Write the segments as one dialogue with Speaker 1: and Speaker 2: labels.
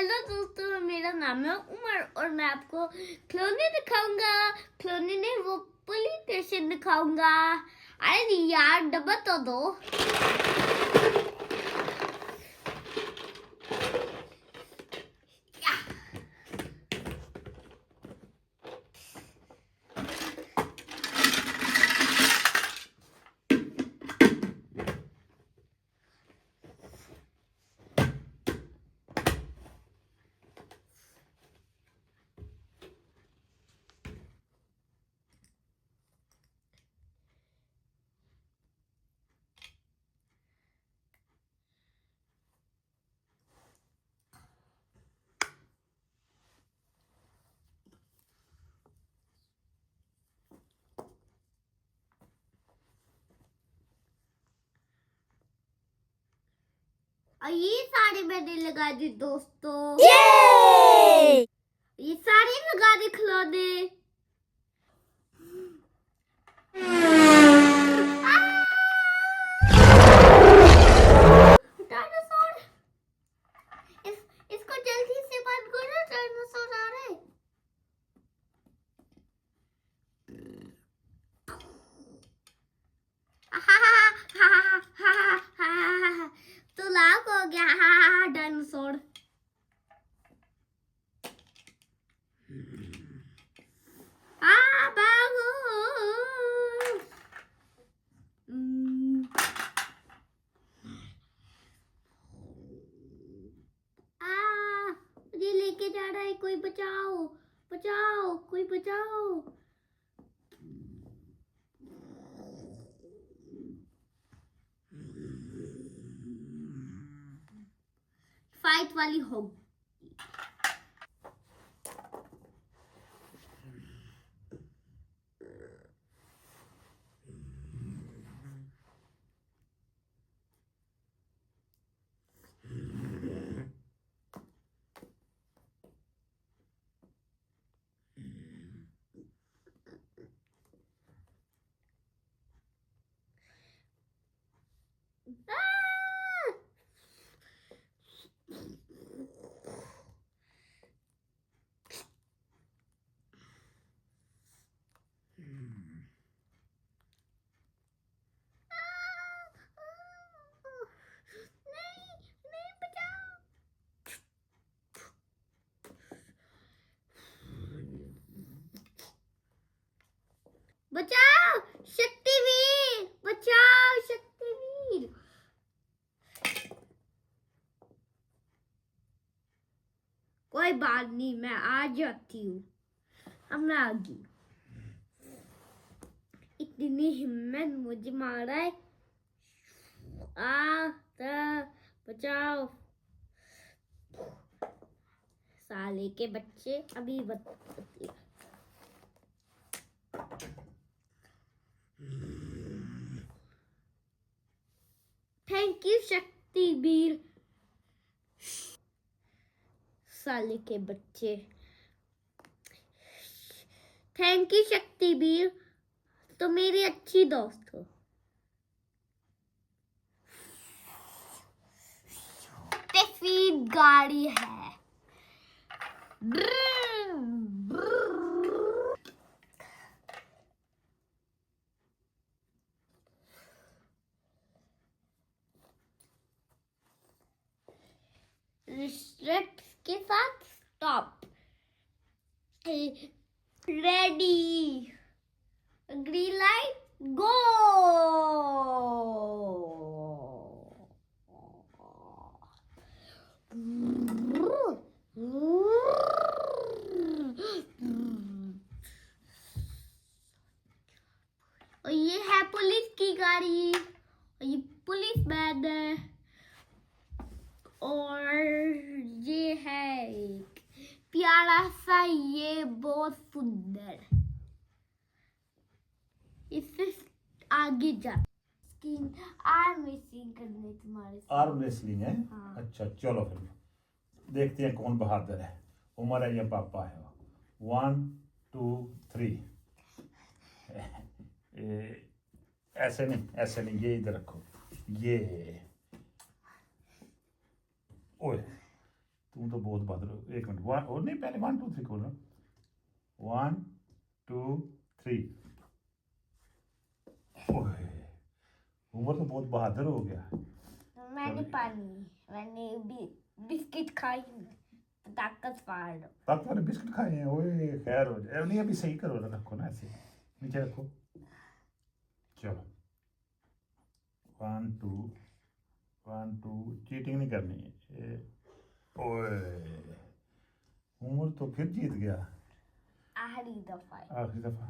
Speaker 1: Hello दोस्तों, मेरा नाम है उमर और मैं आपको खिलौने दिखाऊंगा। खिलौने नहीं, वो पुलिस स्टेशन दिखाऊंगा। अरे यार डब्बा तो दो। और ये सारे मैंने लगा दी दोस्तों। ये सारे लगा दी खिलौने। डायनासोर, इसको जल्दी से बंद करो, डायनासोर आ रहे। तो लाख हो गया डायनासोर। भागो। मुझे लेके जा रहा है, कोई बचाओ बचाओ, कोई बचाओ। फाइट वाली हो। बचाओ शक्तिवीर, बचाओ शक्तिवीर। कोई बात नहीं, मैं आ जाती हूँ। अब मैं आ गई। इतनी हिम्मत मुझे मारा है। बचाओ साले के बच्चे। अभी बताती हूँ। Thank you Shaktiveer. साले के बच्चे, थैंक यू शक्तिवीर, तो मेरी अच्छी दोस्त हो। सफेद गाड़ी है। रेड के साथ स्टॉप। रेडी, ग्रीन लाइट, गो। और ये है पुलिस की गाड़ी, और ये पुलिस मैन है, और ये है एक प्यारा सा, ये बहुत सुंदर। इससे आगे जा। आर्म रेसलिंग करने तुम्हारे साथ।
Speaker 2: आर्म रेसलिंग है।
Speaker 1: हाँ।
Speaker 2: अच्छा चलो फिर देखते हैं कौन बहादुर है, उमर है या पापा है। 1 2 3। ऐसे नहीं, ये इधर रखो। ये ओए तुम तो बहुत बहादुर हो। एक मिनट, वन और नहीं, पहले 1 2 3 खोलो। 1 2 3। ओए, उमर तो बहुत बहादुर हो गया।
Speaker 1: मैंने पानी, मैंने बिस्किट खाई, ताकतवर।
Speaker 2: तब मैंने बिस्किट खाए हैं। ओए खैर हो जाए, नहीं अभी सही करो, रखो ना ऐसे, नीचे रखो। चलो 1 2 1 2, चीटिंग नहीं करनी है। ओए, उमर तो फिर जीत गया
Speaker 1: आखिरी दफा,
Speaker 2: आखिरी दफा।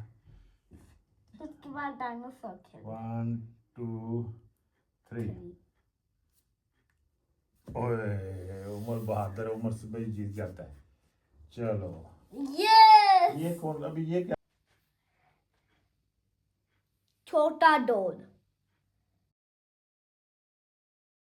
Speaker 1: उसके बाद डायनासोर खेल।
Speaker 2: 1 2 3। ओए, उमर बहादुर, उमर से भाई जीत जाता है। चलो
Speaker 1: यस,
Speaker 2: ये कौन, अभी ये क्या?
Speaker 1: छोटा डोल।